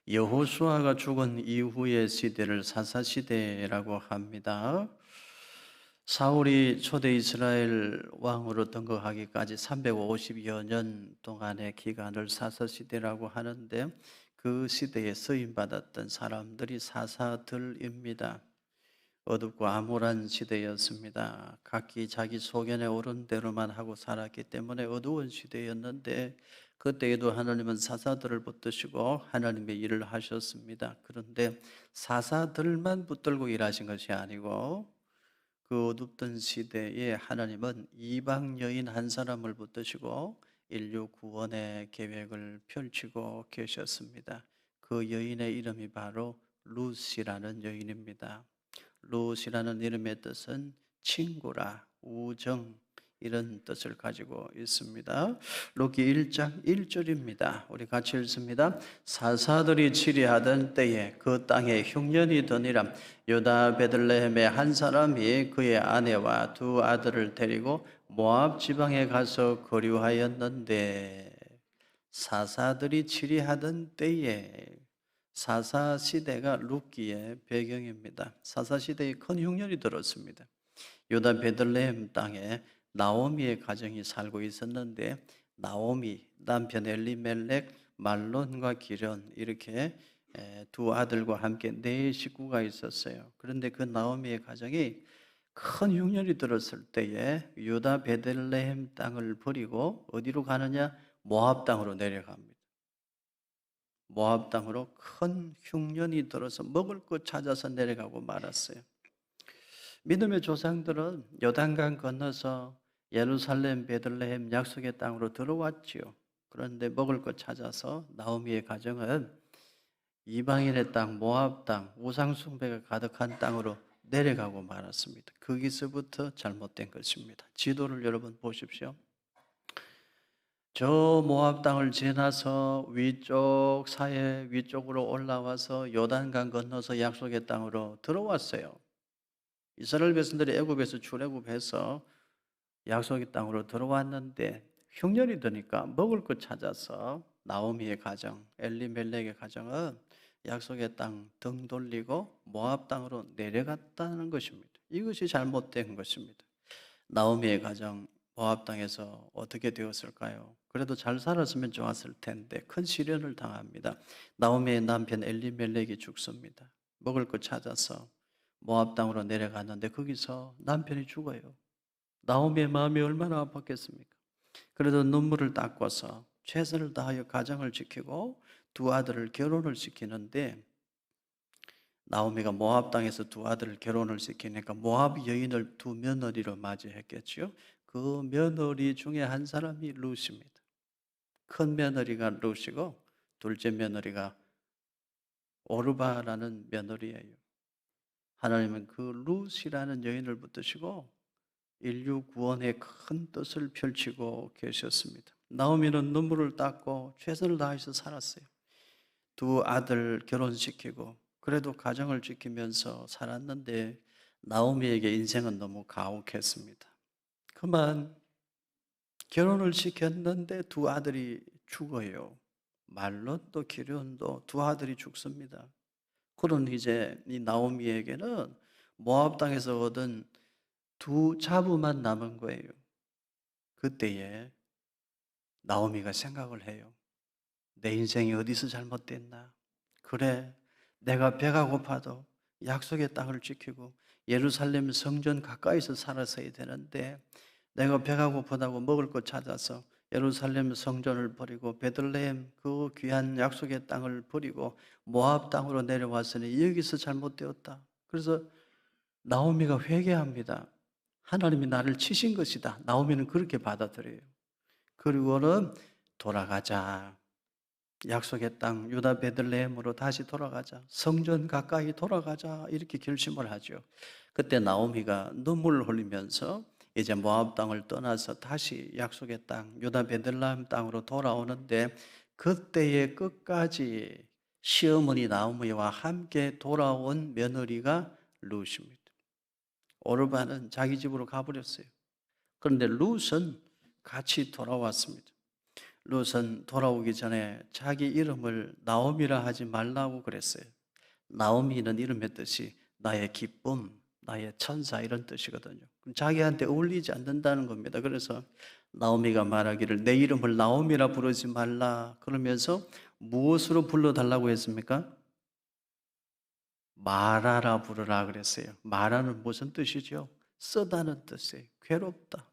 여호수아가 죽은 이후의 시대를 사사시대라고 합니다. 사울이 초대 이스라엘 왕으로 등극하기까지 350여 년 동안의 기간을 사사시대라고 하는데, 그 시대에 쓰임받았던 사람들이 사사들입니다. 어둡고 암울한 시대였습니다. 각기 자기 소견에 오른 대로만 하고 살았기 때문에 어두운 시대였는데, 그때에도 하나님은 사사들을 붙드시고 하나님의 일을 하셨습니다. 그런데 사사들만 붙들고 일하신 것이 아니고, 그 어둡던 시대에 하나님은 이방 여인 한 사람을 붙드시고 인류 구원의 계획을 펼치고 계셨습니다. 그 여인의 이름이 바로 룻이라는 여인입니다. 룻이라는 이름의 뜻은 친구라, 우정, 이런 뜻을 가지고 있습니다. 룻기 1장 1절입니다. 우리 같이 읽습니다. 사사들이 치리하던 때에 그 땅에 흉년이 드니라. 유다 베들레헴의 한 사람이 그의 아내와 두 아들을 데리고 모압 지방에 가서 거류하였는데, 사사들이 치리하던 때에, 사사 시대가 룻기의 배경입니다. 사사 시대에 큰 흉년이 들었습니다. 유다 베들레헴 땅에 나오미의 가정이 살고 있었는데, 나오미, 남편 엘리멜렉, 말론과 기련, 이렇게 두 아들과 함께 네 식구가 있었어요. 그런데 그 나오미의 가정이 큰 흉년이 들었을 때에 유다 베들레헴 땅을 버리고 어디로 가느냐? 모압 땅으로 내려갑니다. 모압 땅으로 큰 흉년이 들어서 먹을 것 찾아서 내려가고 말았어요. 믿음의 조상들은 요단강 건너서 예루살렘, 베들레헴 약속의 땅으로 들어왔지요. 그런데 먹을 것 찾아서 나오미의 가정은 이방인의 땅, 모압 땅, 우상 숭배가 가득한 땅으로 내려가고 말았습니다. 거기서부터 잘못된 것입니다. 지도를 여러분 보십시오. 저 모압 땅을 지나서 위쪽 사해 위쪽으로 올라와서 요단강 건너서 약속의 땅으로 들어왔어요. 이스라엘 백성들이 애굽에서 출애굽해서 약속의 땅으로 들어왔는데, 흉년이 드니까 먹을 것 찾아서 나오미의 가정, 엘리멜렉의 가정은 약속의 땅 등 돌리고 모압 땅으로 내려갔다는 것입니다. 이것이 잘못된 것입니다. 나오미의 가정 모압 땅에서 어떻게 되었을까요? 그래도 잘 살았으면 좋았을 텐데 큰 시련을 당합니다. 나오미의 남편 엘리멜렉이 죽습니다. 먹을 것 찾아서 모압 땅으로 내려갔는데 거기서 남편이 죽어요. 나오미의 마음이 얼마나 아팠겠습니까? 그래도 눈물을 닦아서 최선을 다하여 가정을 지키고 두 아들을 결혼을 시키는데, 나오미가 모압 땅에서 두 아들을 결혼을 시키니까 모압 여인을 두 며느리로 맞이했겠죠. 그 며느리 중에 한 사람이 룻입니다. 큰 며느리가 룻이고 둘째 며느리가 오르바라는 며느리예요. 하나님은 그 룻이라는 여인을 붙드시고 인류 구원의 큰 뜻을 펼치고 계셨습니다. 나오미는 눈물을 닦고 최선을 다해서 살았어요. 두 아들 결혼시키고 그래도 가정을 지키면서 살았는데, 나오미에게 인생은 너무 가혹했습니다. 그만 결혼을 시켰는데 두 아들이 죽어요. 말론도 기련도 두 아들이 죽습니다. 그런 이제 이 나오미에게는 모압 땅에서 얻은 두 자부만 남은 거예요. 그때에 나오미가 생각을 해요. 내 인생이 어디서 잘못됐나? 그래, 내가 배가 고파도 약속의 땅을 지키고 예루살렘 성전 가까이서 살았어야 되는데, 내가 배가 고프다고 먹을 것 찾아서 예루살렘 성전을 버리고 베들레헴 그 귀한 약속의 땅을 버리고 모압 땅으로 내려왔으니 여기서 잘못되었다. 그래서 나오미가 회개합니다. 하나님이 나를 치신 것이다. 나오미는 그렇게 받아들여요. 그리고는 돌아가자. 약속의 땅 유다 베들레헴으로 다시 돌아가자. 성전 가까이 돌아가자. 이렇게 결심을 하죠. 그때 나오미가 눈물을 흘리면서 이제 모압 땅을 떠나서 다시 약속의 땅 유다 베들레헴 땅으로 돌아오는데, 그때의 끝까지 시어머니 나오미와 함께 돌아온 며느리가 룻입니다. 오르바는 자기 집으로 가버렸어요. 그런데 룻은 같이 돌아왔습니다. 룻은 돌아오기 전에 자기 이름을 나오미라 하지 말라고 그랬어요. 나오미는 이름의 뜻이 나의 기쁨, 나의 천사 이런 뜻이거든요. 그럼 자기한테 어울리지 않는다는 겁니다. 그래서 나오미가 말하기를 내 이름을 나오미라 부르지 말라 그러면서 무엇으로 불러달라고 했습니까? 마라라 부르라 그랬어요. 마라는 무슨 뜻이죠? 쓰다는 뜻이에요. 괴롭다.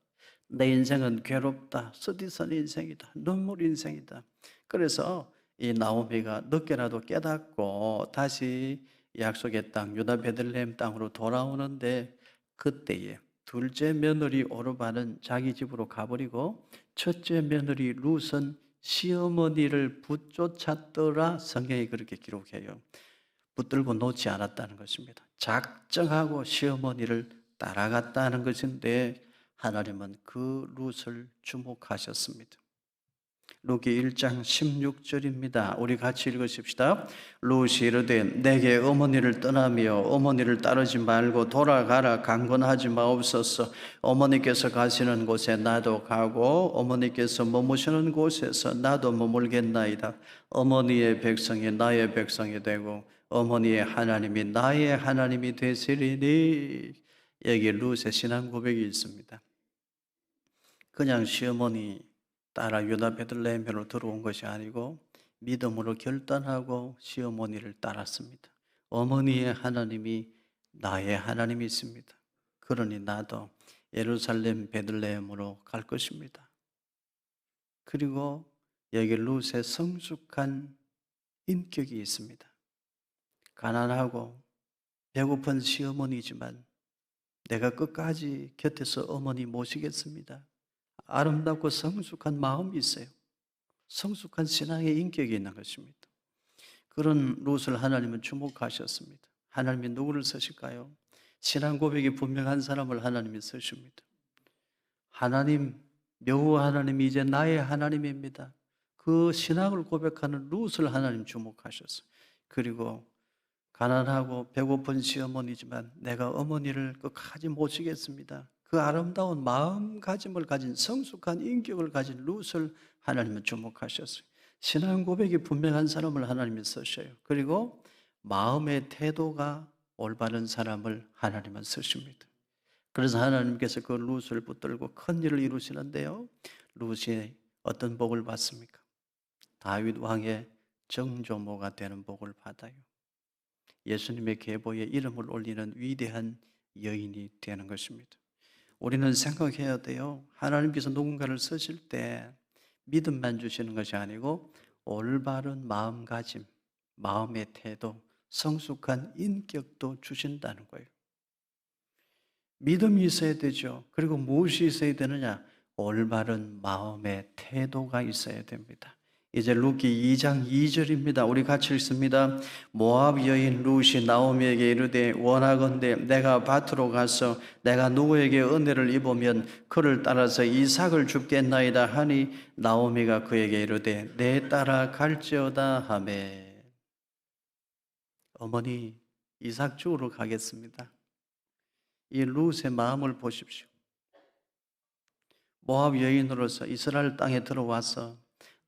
내 인생은 괴롭다. 쓰디쓴 인생이다. 눈물 인생이다. 그래서 이 나오미가 늦게라도 깨닫고 다시 약속의 땅 유다 베들레헴 땅으로 돌아오는데 그때에 둘째 며느리 오르바는 자기 집으로 가버리고 첫째 며느리 룻은 시어머니를 붙쫓았더라. 성경이 그렇게 기록해요. 붙들고 놓지 않았다는 것입니다. 작정하고 시어머니를 따라갔다는 것인데 하나님은 그 룻을 주목하셨습니다. 루기 1장 16절입니다. 우리 같이 읽으십시다. 룻이 이르되 내게 어머니를 떠나며 어머니를 따르지 말고 돌아가라 강권하지 마옵소서. 어머니께서 가시는 곳에 나도 가고 어머니께서 머무시는 곳에서 나도 머물겠나이다. 어머니의 백성이 나의 백성이 되고 어머니의 하나님이 나의 하나님이 되시리니. 여기 룻의 신앙 고백이 있습니다. 그냥 시어머니 따라 유다 베들레헴으로 들어온 것이 아니고 믿음으로 결단하고 시어머니를 따랐습니다. 어머니의 하나님이 나의 하나님이십니다. 그러니 나도 예루살렘 베들레헴으로 갈 것입니다. 그리고 여기 룻의 성숙한 인격이 있습니다. 가난하고 배고픈 시어머니지만 내가 끝까지 곁에서 어머니 모시겠습니다. 아름답고 성숙한 마음이 있어요. 성숙한 신앙의 인격이 있는 것입니다. 그런 룻을 하나님은 주목하셨습니다. 하나님이 누구를 쓰실까요? 신앙 고백이 분명한 사람을 하나님이 쓰십니다. 하나님, 여호와 하나님이 이제 나의 하나님입니다. 그 신앙을 고백하는 룻을 하나님 주목하셨어요. 그리고 가난하고 배고픈 시어머니지만 내가 어머니를 끝까지 모시겠습니다. 그 아름다운 마음가짐을 가진 성숙한 인격을 가진 룻을 하나님은 주목하셨어요. 신앙 고백이 분명한 사람을 하나님이 쓰셔요. 그리고 마음의 태도가 올바른 사람을 하나님은 쓰십니다. 그래서 하나님께서 그 룻을 붙들고 큰 일을 이루시는데요. 룻이 어떤 복을 받습니까? 다윗 왕의 정조모가 되는 복을 받아요. 예수님의 계보에 이름을 올리는 위대한 여인이 되는 것입니다. 우리는 생각해야 돼요. 하나님께서 누군가를 쓰실 때 믿음만 주시는 것이 아니고 올바른 마음가짐, 마음의 태도, 성숙한 인격도 주신다는 거예요. 믿음이 있어야 되죠. 그리고 무엇이 있어야 되느냐? 올바른 마음의 태도가 있어야 됩니다. 이제 루기 2장 2절입니다. 우리 같이 읽습니다. 모압 여인 룻이 나오미에게 이르되 원하건대 내가 밭으로 가서 내가 누구에게 은혜를 입으면 그를 따라서 이삭을 줍겠나이다 하니 나오미가 그에게 이르되 내 따라 갈지어다 하매. 어머니, 이삭 주우러 가겠습니다. 이 룻의 마음을 보십시오. 모압 여인으로서 이스라엘 땅에 들어와서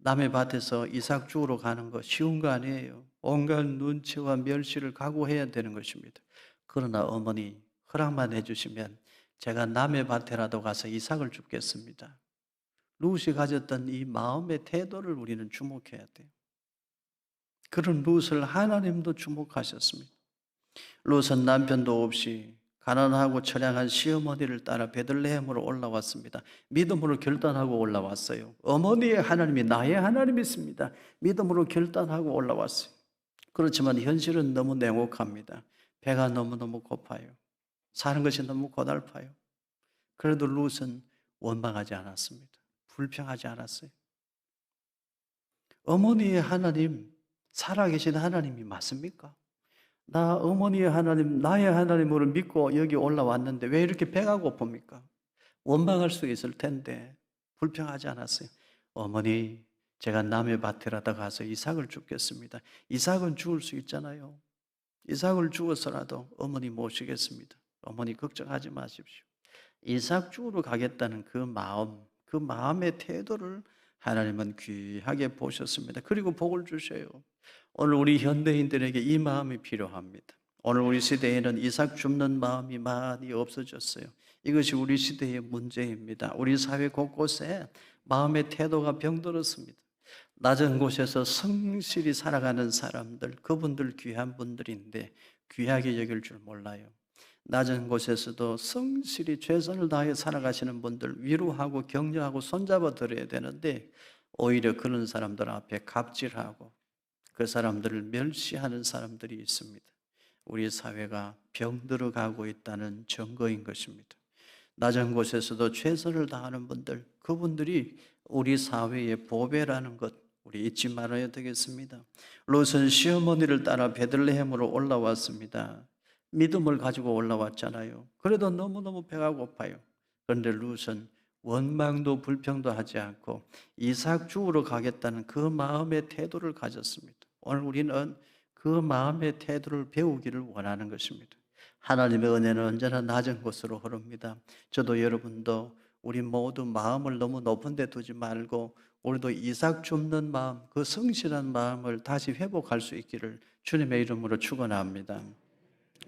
남의 밭에서 이삭 주우러 가는 거 쉬운 거 아니에요. 온갖 눈치와 멸시를 각오해야 되는 것입니다. 그러나 어머니 허락만 해주시면 제가 남의 밭에라도 가서 이삭을 줍겠습니다. 룻이 가졌던 이 마음의 태도를 우리는 주목해야 돼요. 그런 룻을 하나님도 주목하셨습니다. 룻은 남편도 없이 가난하고 처량한 시어머니를 따라 베들레헴으로 올라왔습니다. 믿음으로 결단하고 올라왔어요. 어머니의 하나님이 나의 하나님이십니다. 믿음으로 결단하고 올라왔어요. 그렇지만 현실은 너무 냉혹합니다. 배가 너무너무 고파요. 사는 것이 너무 고달파요. 그래도 룻은 원망하지 않았습니다. 불평하지 않았어요. 어머니의 하나님, 살아계신 하나님이 맞습니까? 나 어머니의 하나님, 나의 하나님으로 믿고 여기 올라왔는데 왜 이렇게 배가 고픕니까? 원망할 수 있을 텐데 불평하지 않았어요. 어머니, 제가 남의 밭에라도 가서 이삭을 줍겠습니다. 이삭은 죽을 수 있잖아요. 이삭을 죽어서라도 어머니 모시겠습니다. 어머니 걱정하지 마십시오. 이삭 주우러 가겠다는 그 마음, 그 마음의 태도를 하나님은 귀하게 보셨습니다. 그리고 복을 주셔요. 오늘 우리 현대인들에게 이 마음이 필요합니다. 오늘 우리 시대에는 이삭 줍는 마음이 많이 없어졌어요. 이것이 우리 시대의 문제입니다. 우리 사회 곳곳에 마음의 태도가 병들었습니다. 낮은 곳에서 성실히 살아가는 사람들, 그분들 귀한 분들인데 귀하게 여길 줄 몰라요. 낮은 곳에서도 성실히 최선을 다해 살아가시는 분들 위로하고 격려하고 손잡아 드려야 되는데 오히려 그런 사람들 앞에 갑질하고 그 사람들을 멸시하는 사람들이 있습니다. 우리 사회가 병들어 가고 있다는 증거인 것입니다. 낮은 곳에서도 최선을 다하는 분들, 그분들이 우리 사회의 보배라는 것 우리 잊지 말아야 되겠습니다. 롯은 시어머니를 따라 베들레헴으로 올라왔습니다. 믿음을 가지고 올라왔잖아요. 그래도 너무너무 배가 고파요. 그런데 롯은 원망도 불평도 하지 않고 이삭 주우러 가겠다는 그 마음의 태도를 가졌습니다. 오늘 우리는 그 마음의 태도를 배우기를 원하는 것입니다. 하나님의 은혜는 언제나 낮은 곳으로 흐릅니다. 저도 여러분도 우리 모두 마음을 너무 높은 데 두지 말고 우리도 이삭 줍는 마음, 그 성실한 마음을 다시 회복할 수 있기를 주님의 이름으로 축원합니다.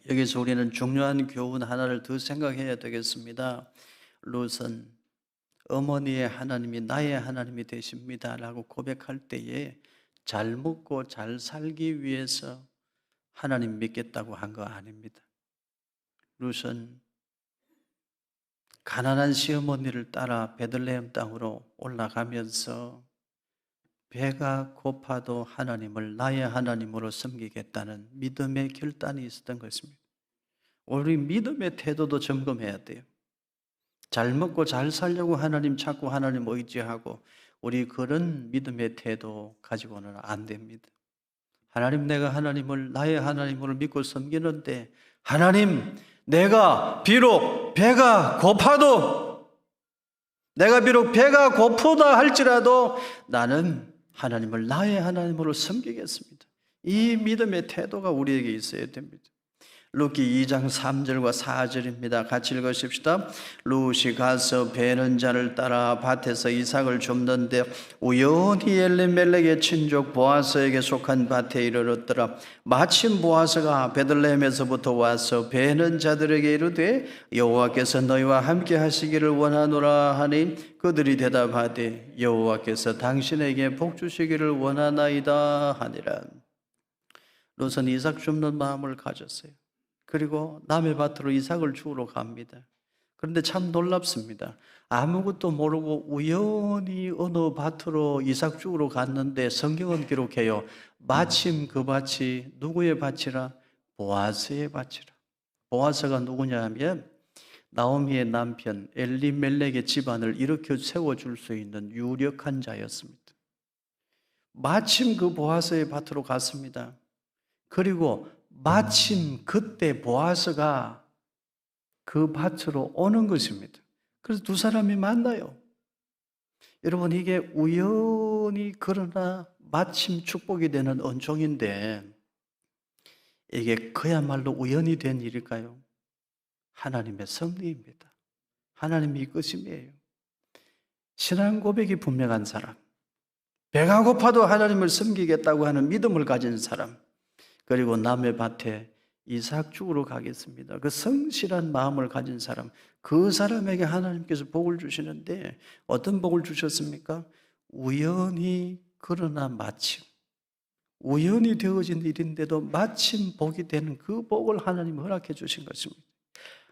여기서 우리는 중요한 교훈 하나를 더 생각해야 되겠습니다. 롯은 어머니의 하나님이 나의 하나님이 되십니다 라고 고백할 때에 잘 먹고 잘 살기 위해서 하나님 믿겠다고 한 거 아닙니다. 롯은 가난한 시어머니를 따라 베들레헴 땅으로 올라가면서 배가 고파도 하나님을 나의 하나님으로 섬기겠다는 믿음의 결단이 있었던 것입니다. 우리 믿음의 태도도 점검해야 돼요. 잘 먹고 잘 살려고 하나님 찾고 하나님 의지하고 우리 그런 믿음의 태도 가지고는 안 됩니다. 하나님, 내가 하나님을 나의 하나님으로 믿고 섬기는데 하나님, 내가 비록 배가 고프다 할지라도 나는 하나님을 나의 하나님으로 섬기겠습니다. 이 믿음의 태도가 우리에게 있어야 됩니다. 룻기 2장 3절과 4절입니다. 같이 읽으십시다. 룻이 가서 베는 자를 따라 밭에서 이삭을 줍는데 우연히 엘리멜렉의 친족 보아스에게 속한 밭에 이르렀더라. 마침 보아스가 베들레헴에서부터 와서 베는 자들에게 이르되 여호와께서 너희와 함께 하시기를 원하노라 하니 그들이 대답하되 여호와께서 당신에게 복 주시기를 원하나이다 하니라. 룻은 이삭 줍는 마음을 가졌어요. 그리고 남의 밭으로 이삭을 주우러 갑니다. 그런데 참 놀랍습니다. 아무것도 모르고 우연히 어느 밭으로 이삭 주우러 갔는데 성경은 기록해요. 마침 그 밭이 누구의 밭이라? 보아스의 밭이라. 보아스가 누구냐 하면 나오미의 남편 엘리멜렉의 집안을 일으켜 세워줄 수 있는 유력한 자였습니다. 마침 그 보아스의 밭으로 갔습니다. 그리고 마침 그때 보아스가 그 밭으로 오는 것입니다. 그래서 두 사람이 만나요. 여러분, 이게 우연히 그러나 마침 축복이 되는 은총인데 이게 그야말로 우연이 된 일일까요? 하나님의 섭리입니다. 하나님의 이끄심이에요. 신앙 고백이 분명한 사람, 배가 고파도 하나님을 섬기겠다고 하는 믿음을 가진 사람, 그리고 남의 밭에 이삭 주우러 가겠습니다. 그 성실한 마음을 가진 사람, 그 사람에게 하나님께서 복을 주시는데 어떤 복을 주셨습니까? 우연히 그러나 마침, 우연히 되어진 일인데도 마침 복이 되는 그 복을 하나님 허락해 주신 것입니다.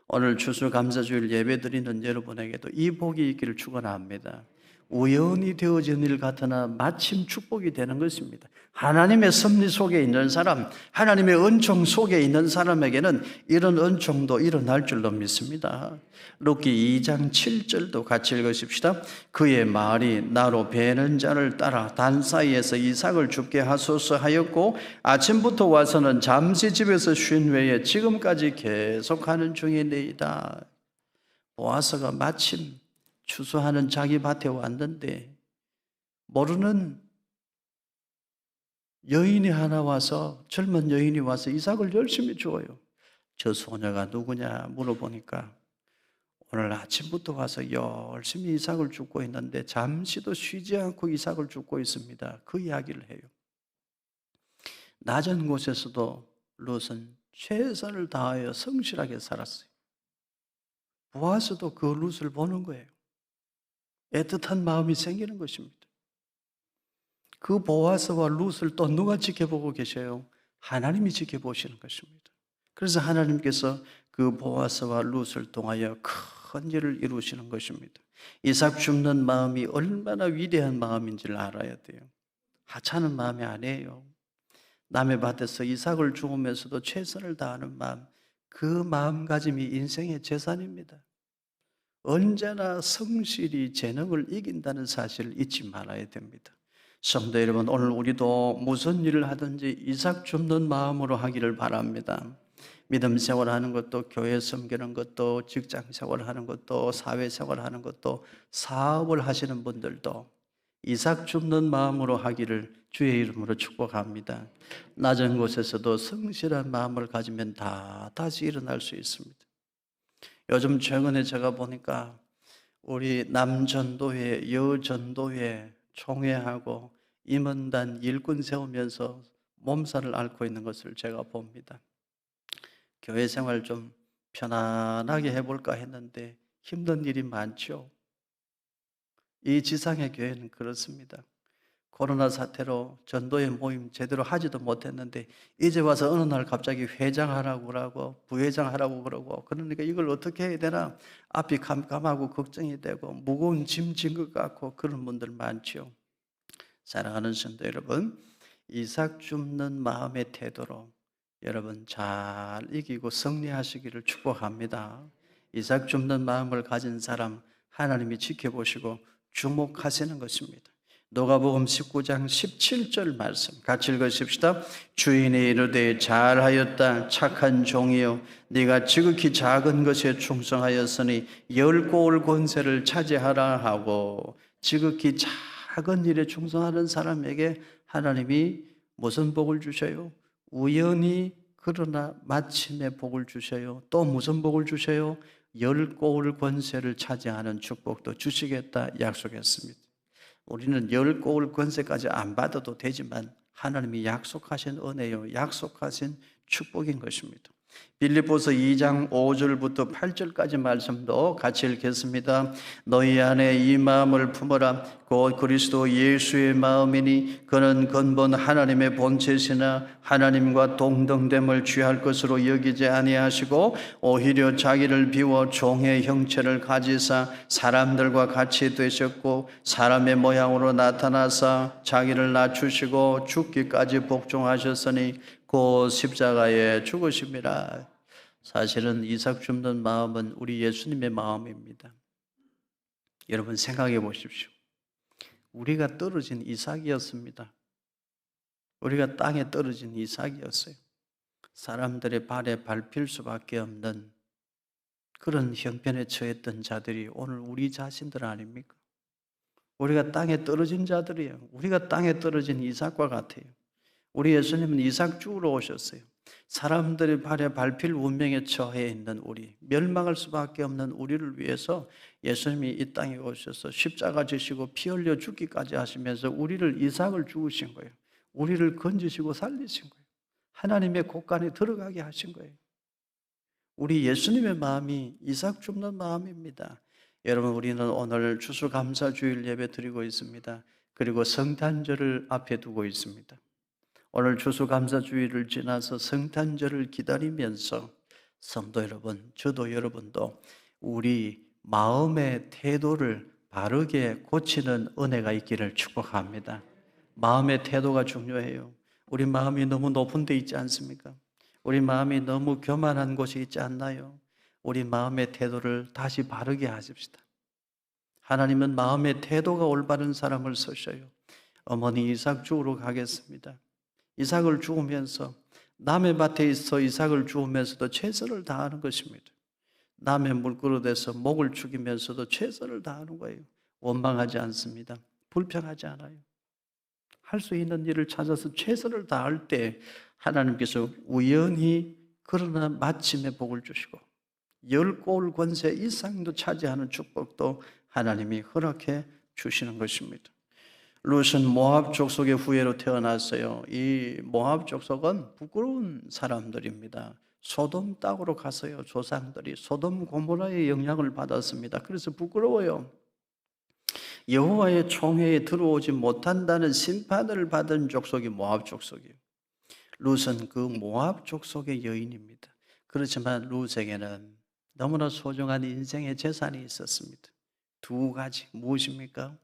오늘 추수감사주일 예배드리는 여러분에게도 이 복이 있기를 축원합니다. 우연히 되어진 일 같으나 마침 축복이 되는 것입니다. 하나님의 섭리 속에 있는 사람, 하나님의 은총 속에 있는 사람에게는 이런 은총도 일어날 줄로 믿습니다. 룻기 2장 7절도 같이 읽으십시다. 그의 말이 나로 베는 자를 따라 단 사이에서 이삭을 줍게 하소서 하였고 아침부터 와서는 잠시 집에서 쉰 후에 지금까지 계속하는 중이니이다. 보아스가 마침 추수하는 자기 밭에 왔는데 모르는 여인이 하나 와서, 젊은 여인이 와서 이삭을 열심히 주어요. 저 소녀가 누구냐 물어보니까 오늘 아침부터 와서 열심히 이삭을 줍고 있는데 잠시도 쉬지 않고 이삭을 줍고 있습니다. 그 이야기를 해요. 낮은 곳에서도 룻은 최선을 다하여 성실하게 살았어요. 보아스도 그 룻을 보는 거예요. 애틋한 마음이 생기는 것입니다. 그 보아스와 룻을 또 누가 지켜보고 계셔요? 하나님이 지켜보시는 것입니다. 그래서 하나님께서 그 보아스와 룻을 통하여 큰 일을 이루시는 것입니다. 이삭 줍는 마음이 얼마나 위대한 마음인지를 알아야 돼요. 하찮은 마음이 아니에요. 남의 밭에서 이삭을 주우면서도 최선을 다하는 마음, 그 마음가짐이 인생의 재산입니다. 언제나 성실이 재능을 이긴다는 사실을 잊지 말아야 됩니다. 성도 여러분, 오늘 우리도 무슨 일을 하든지 이삭 줍는 마음으로 하기를 바랍니다. 믿음 생활하는 것도, 교회 섬기는 것도, 직장 생활하는 것도, 사회 생활하는 것도, 사업을 하시는 분들도 이삭 줍는 마음으로 하기를 주의 이름으로 축복합니다. 낮은 곳에서도 성실한 마음을 가지면 다시 일어날 수 있습니다. 요즘 최근에 제가 보니까 우리 남전도회, 여전도회 총회하고 임원단 일꾼 세우면서 몸살을 앓고 있는 것을 제가 봅니다. 교회 생활 좀 편안하게 해볼까 했는데 힘든 일이 많죠. 이 지상의 교회는 그렇습니다. 코로나 사태로 전도회 모임 제대로 하지도 못했는데 이제 와서 어느 날 갑자기 회장하라고 그러고 부회장하라고 그러고, 그러니까 이걸 어떻게 해야 되나 앞이 캄캄하고 걱정이 되고 무거운 짐 진 것 같고 그런 분들 많죠. 사랑하는 성도 여러분, 이삭 줍는 마음의 태도로 여러분 잘 이기고 승리하시기를 축복합니다. 이삭 줍는 마음을 가진 사람 하나님이 지켜보시고 주목하시는 것입니다. 누가복음 19장 17절 말씀 같이 읽으십시다. 주인이 이르되 잘하였다 착한 종이여, 네가 지극히 작은 것에 충성하였으니 10고을 권세를 차지하라 하고, 지극히 작은 일에 충성하는 사람에게 하나님이 무슨 복을 주셔요? 우연히 그러나 마침내 복을 주셔요. 또 무슨 복을 주셔요? 10고을 권세를 차지하는 축복도 주시겠다 약속했습니다. 우리는 10고을 권세까지 안 받아도 되지만 하나님이 약속하신 은혜요, 약속하신 축복인 것입니다. 빌립보서 2장 5절부터 8절까지 말씀도 같이 읽겠습니다. 너희 안에 이 마음을 품어라. 곧 그리스도 예수의 마음이니 그는 근본 하나님의 본체시나 하나님과 동등됨을 취할 것으로 여기지 아니하시고 오히려 자기를 비워 종의 형체를 가지사 사람들과 같이 되셨고 사람의 모양으로 나타나사 자기를 낮추시고 죽기까지 복종하셨으니 곧 십자가에 죽으심이라. 사실은 이삭 줍는 마음은 우리 예수님의 마음입니다. 여러분 생각해 보십시오. 우리가 떨어진 이삭이었습니다. 우리가 땅에 떨어진 이삭이었어요. 사람들의 발에 밟힐 수밖에 없는 그런 형편에 처했던 자들이 오늘 우리 자신들 아닙니까? 우리가 땅에 떨어진 자들이에요. 우리가 땅에 떨어진 이삭과 같아요. 우리 예수님은 이삭 주우러 오셨어요. 사람들의 발에 밟힐 운명에 처해 있는 우리, 멸망할 수밖에 없는 우리를 위해서 예수님이 이 땅에 오셔서 십자가 지시고 피 흘려 죽기까지 하시면서 우리를 이삭을 주우신 거예요. 우리를 건지시고 살리신 거예요. 하나님의 곳간에 들어가게 하신 거예요. 우리 예수님의 마음이 이삭 줍는 마음입니다. 여러분, 우리는 오늘 추수감사주일 예배 드리고 있습니다. 그리고 성탄절을 앞에 두고 있습니다. 오늘 추수감사주일을 지나서 성탄절을 기다리면서 성도 여러분, 저도 여러분도 우리 마음의 태도를 바르게 고치는 은혜가 있기를 축복합니다. 마음의 태도가 중요해요. 우리 마음이 너무 높은 데 있지 않습니까? 우리 마음이 너무 교만한 곳에 있지 않나요? 우리 마음의 태도를 다시 바르게 하십시다. 하나님은 마음의 태도가 올바른 사람을 쓰셔요. 어머니 이삭 주우러 가겠습니다. 이삭을 주우면서 남의 밭에 있어 이삭을 주우면서도 최선을 다하는 것입니다. 남의 물그릇에서 목을 죽이면서도 최선을 다하는 거예요. 원망하지 않습니다. 불평하지 않아요. 할 수 있는 일을 찾아서 최선을 다할 때 하나님께서 우연히 그러나 마침내 복을 주시고 열 고을 권세 이상도 차지하는 축복도 하나님이 허락해 주시는 것입니다. 룻은 모압 족속의 후예로 태어났어요. 이 모압 족속은 부끄러운 사람들입니다. 소돔 땅으로 갔어요. 조상들이 소돔 고모라의 영향을 받았습니다. 그래서 부끄러워요. 여호와의 총회에 들어오지 못한다는 심판을 받은 족속이 모압 족속이에요. 룻은 그 모압 족속의 여인입니다. 그렇지만 룻에게는 너무나 소중한 인생의 재산이 있었습니다. 두 가지 무엇입니까?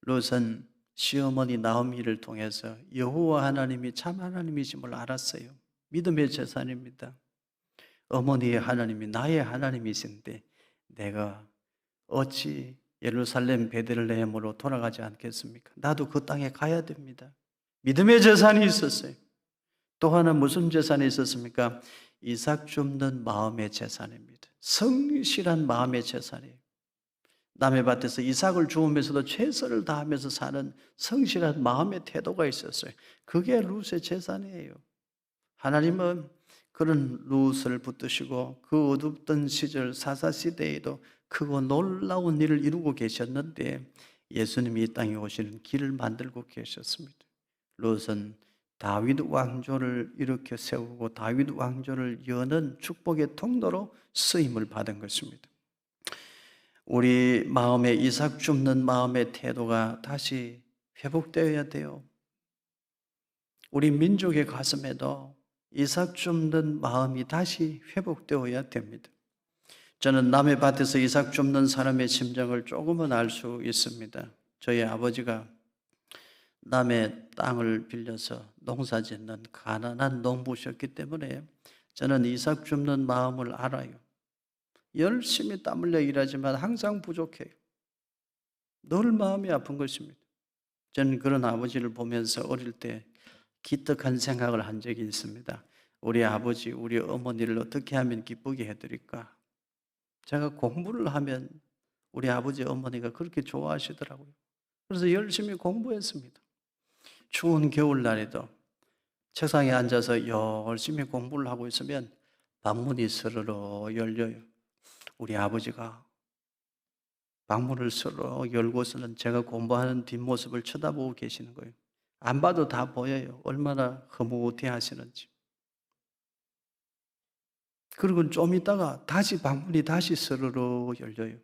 룻은 시어머니 나오미를 통해서 여호와 하나님이 참 하나님이심을 알았어요. 믿음의 재산입니다. 어머니의 하나님이 나의 하나님이신데 내가 어찌 예루살렘 베들레헴으로 돌아가지 않겠습니까? 나도 그 땅에 가야 됩니다. 믿음의 재산이 있었어요. 또 하나 무슨 재산이 있었습니까? 이삭 줍는 마음의 재산입니다. 성실한 마음의 재산이에요. 남의 밭에서 이삭을 주우면서도 최선을 다하면서 사는 성실한 마음의 태도가 있었어요. 그게 룻의 재산이에요. 하나님은 그런 룻을 붙드시고 그 어둡던 시절 사사시대에도 크고 놀라운 일을 이루고 계셨는데 예수님이 이 땅에 오시는 길을 만들고 계셨습니다. 룻은 다윗 왕조를 일으켜 세우고 다윗 왕조를 여는 축복의 통로로 쓰임을 받은 것입니다. 우리 마음에 이삭 줍는 마음의 태도가 다시 회복되어야 돼요. 우리 민족의 가슴에도 이삭 줍는 마음이 다시 회복되어야 됩니다. 저는 남의 밭에서 이삭 줍는 사람의 심정을 조금은 알 수 있습니다. 저희 아버지가 남의 땅을 빌려서 농사 짓는 가난한 농부셨기 때문에 저는 이삭 줍는 마음을 알아요. 열심히 땀 흘려 일하지만 항상 부족해요. 늘 마음이 아픈 것입니다. 저는 그런 아버지를 보면서 어릴 때 기특한 생각을 한 적이 있습니다. 우리 아버지, 우리 어머니를 어떻게 하면 기쁘게 해드릴까? 제가 공부를 하면 우리 아버지, 어머니가 그렇게 좋아하시더라고요. 그래서 열심히 공부했습니다. 추운 겨울날에도 책상에 앉아서 열심히 공부를 하고 있으면 방문이 스르르 열려요. 우리 아버지가 방문을 스르르 열고서는 제가 공부하는 뒷모습을 쳐다보고 계시는 거예요. 안 봐도 다 보여요. 얼마나 흐뭇해 하시는지. 그리고 좀 있다가 다시 방문이 다시 스르르 열려요.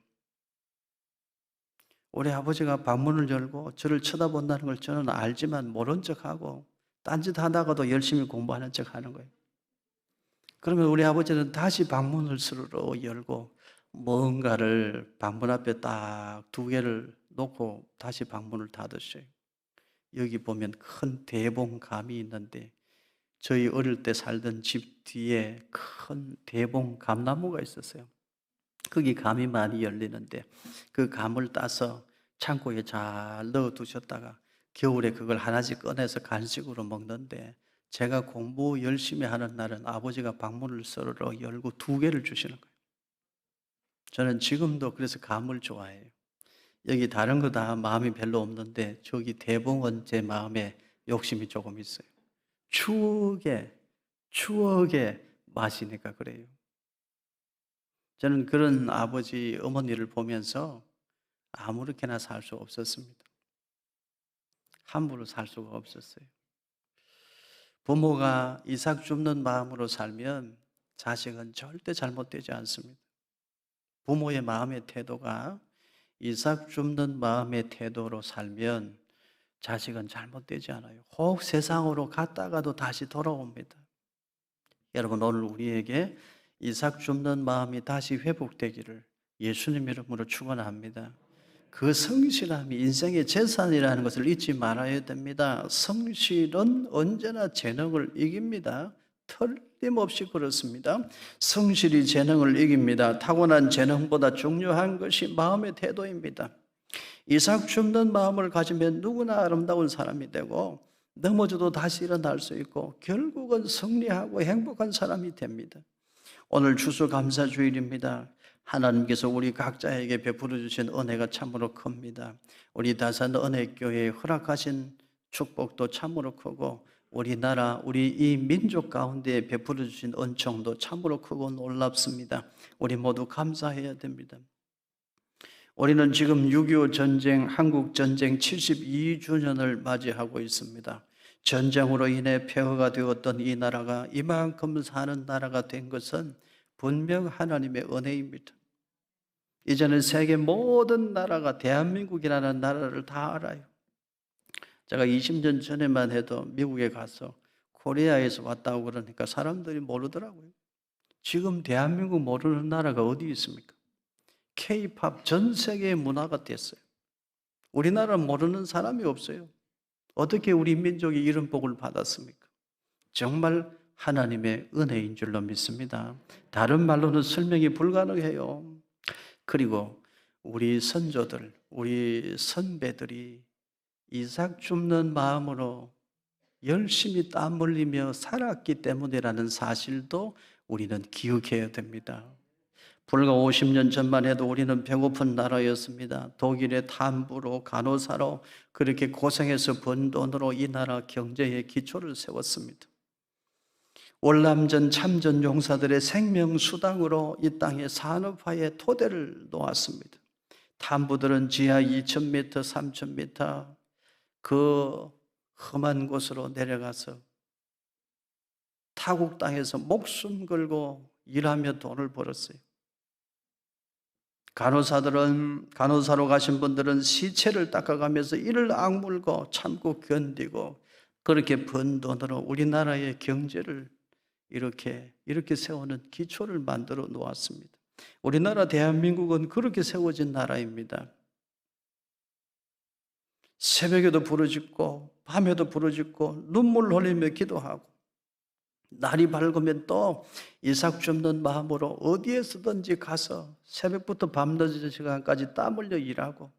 우리 아버지가 방문을 열고 저를 쳐다본다는 걸 저는 알지만 모른 척하고 딴짓 하다가도 열심히 공부하는 척 하는 거예요. 그러면 우리 아버지는 다시 방문을 스르르 열고 뭔가를 방문 앞에 딱 두 개를 놓고 다시 방문을 닫으셔요. 여기 보면 큰 대봉감이 있는데 저희 어릴 때 살던 집 뒤에 큰 대봉 감나무가 있었어요. 거기 감이 많이 열리는데 그 감을 따서 창고에 잘 넣어 두셨다가 겨울에 그걸 하나씩 꺼내서 간식으로 먹는데 제가 공부 열심히 하는 날은 아버지가 방문을 서로 열고 두 개를 주시는 거예요. 저는 지금도 그래서 감을 좋아해요. 여기 다른 거 다 마음이 별로 없는데 저기 대봉은 제 마음에 욕심이 조금 있어요. 추억의 맛이니까 그래요. 저는 그런 아버지, 어머니를 보면서 아무렇게나 살 수 없었습니다. 함부로 살 수가 없었어요. 부모가 이삭 줍는 마음으로 살면 자식은 절대 잘못되지 않습니다. 부모의 마음의 태도가 이삭 줍는 마음의 태도로 살면 자식은 잘못되지 않아요. 혹 세상으로 갔다가도 다시 돌아옵니다. 여러분, 오늘 우리에게 이삭 줍는 마음이 다시 회복되기를 예수님 이름으로 축원합니다. 그 성실함이 인생의 재산이라는 것을 잊지 말아야 됩니다. 성실은 언제나 재능을 이깁니다. 틀림없이 그렇습니다. 성실이 재능을 이깁니다. 타고난 재능보다 중요한 것이 마음의 태도입니다. 이삭 줍는 마음을 가지면 누구나 아름다운 사람이 되고 넘어져도 다시 일어날 수 있고 결국은 승리하고 행복한 사람이 됩니다. 오늘 추수감사주일입니다. 하나님께서 우리 각자에게 베풀어 주신 은혜가 참으로 큽니다. 우리 다산 은혜교회에 허락하신 축복도 참으로 크고 우리나라, 우리 이 민족 가운데 베풀어 주신 은총도 참으로 크고 놀랍습니다. 우리 모두 감사해야 됩니다. 우리는 지금 6.25 전쟁, 한국 전쟁 72주년을 맞이하고 있습니다. 전쟁으로 인해 폐허가 되었던 이 나라가 이만큼 사는 나라가 된 것은 분명 하나님의 은혜입니다. 이제는 세계 모든 나라가 대한민국이라는 나라를 다 알아요. 제가 20년 전에만 해도 미국에 가서 코리아에서 왔다고 그러니까 사람들이 모르더라고요. 지금 대한민국 모르는 나라가 어디 있습니까? K-팝 전 세계의 문화가 됐어요. 우리나라 모르는 사람이 없어요. 어떻게 우리 민족이 이런 복을 받았습니까? 정말 하나님의 은혜인 줄로 믿습니다. 다른 말로는 설명이 불가능해요. 그리고 우리 선조들, 우리 선배들이 이삭 줍는 마음으로 열심히 땀 흘리며 살았기 때문이라는 사실도 우리는 기억해야 됩니다. 불과 50년 전만 해도 우리는 배고픈 나라였습니다. 독일의 탐부로 간호사로 그렇게 고생해서 번 돈으로 이 나라 경제의 기초를 세웠습니다. 월남전 참전 용사들의 생명수당으로 이 땅의 산업화의 토대를 놓았습니다. 탐부들은 지하 2,000m, 3,000m 그 험한 곳으로 내려가서 타국 땅에서 목숨 걸고 일하며 돈을 벌었어요. 간호사로 가신 분들은 시체를 닦아가면서 이를 악물고 참고 견디고 그렇게 번 돈으로 우리나라의 경제를 이렇게 세우는 기초를 만들어 놓았습니다. 우리나라 대한민국은 그렇게 세워진 나라입니다. 새벽에도 부르짖고 밤에도 부르짖고 눈물 흘리며 기도하고 날이 밝으면 또 이삭 줍는 마음으로 어디에서든지 가서 새벽부터 밤늦은 시간까지 땀 흘려 일하고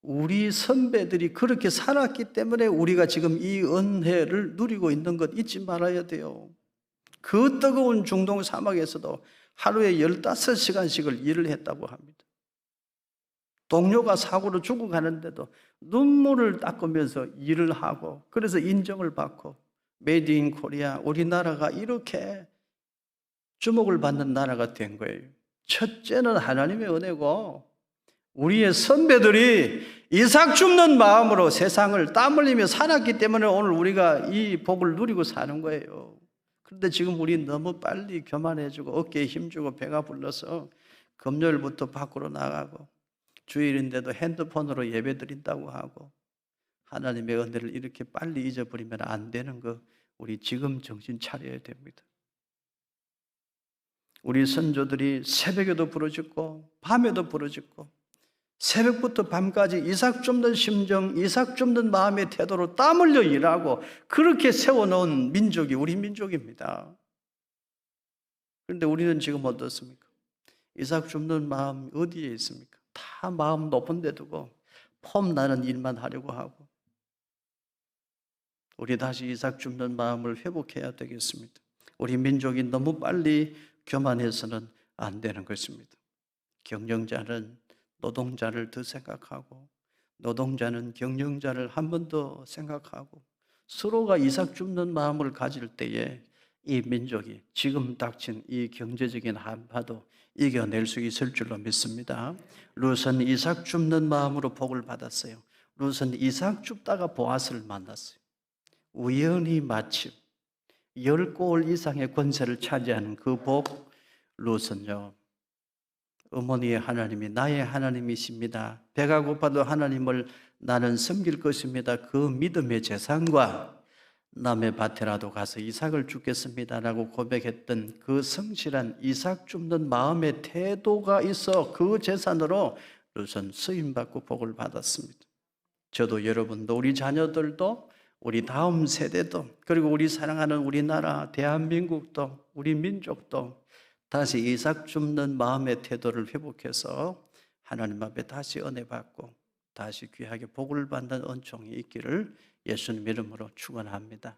우리 선배들이 그렇게 살았기 때문에 우리가 지금 이 은혜를 누리고 있는 것 잊지 말아야 돼요. 그 뜨거운 중동 사막에서도 하루에 15시간씩을 일을 했다고 합니다. 동료가 사고로 죽어가는데도 눈물을 닦으면서 일을 하고 그래서 인정을 받고 메이드 인 코리아, 우리나라가 이렇게 주목을 받는 나라가 된 거예요. 첫째는 하나님의 은혜고 우리의 선배들이 이삭 줍는 마음으로 세상을 땀 흘리며 살았기 때문에 오늘 우리가 이 복을 누리고 사는 거예요. 그런데 지금 우리 너무 빨리 교만해지고 어깨에 힘주고 배가 불러서 금요일부터 밖으로 나가고 주일인데도 핸드폰으로 예배 드린다고 하고 하나님의 은혜를 이렇게 빨리 잊어버리면 안 되는 거 우리 지금 정신 차려야 됩니다. 우리 선조들이 새벽에도 부르짖고 밤에도 부르짖고 새벽부터 밤까지 이삭 줍는 심정, 이삭 줍는 마음의 태도로 땀 흘려 일하고 그렇게 세워놓은 민족이 우리 민족입니다. 그런데 우리는 지금 어떻습니까? 이삭 줍는 마음 어디에 있습니까? 다 마음 높은 데 두고 폼 나는 일만 하려고 하고 우리 다시 이삭 줍는 마음을 회복해야 되겠습니다. 우리 민족이 너무 빨리 교만해서는 안 되는 것입니다. 경영자는 노동자를 더 생각하고 노동자는 경영자를 한 번 더 생각하고 서로가 이삭 줍는 마음을 가질 때에 이 민족이 지금 닥친 이 경제적인 한파도 이겨낼 수 있을 줄로 믿습니다. 룻은 이삭 줍는 마음으로 복을 받았어요. 룻은 이삭 줍다가 보아스를 만났어요. 우연히 마침 10골 이상의 권세를 차지하는 그 복, 룻은요 어머니의 하나님이 나의 하나님이십니다. 배가 고파도 하나님을 나는 섬길 것입니다. 그 믿음의 재산과 남의 밭에라도 가서 이삭을 줍겠습니다 라고 고백했던 그 성실한 이삭 줍는 마음의 태도가 있어 그 재산으로 룻은 쓰임받고 복을 받았습니다. 저도 여러분도 우리 자녀들도 우리 다음 세대도 그리고 우리 사랑하는 우리나라 대한민국도 우리 민족도 다시 이삭 줍는 마음의 태도를 회복해서 하나님 앞에 다시 은혜 받고 다시 귀하게 복을 받는 은총이 있기를 예수님 이름으로 축원합니다.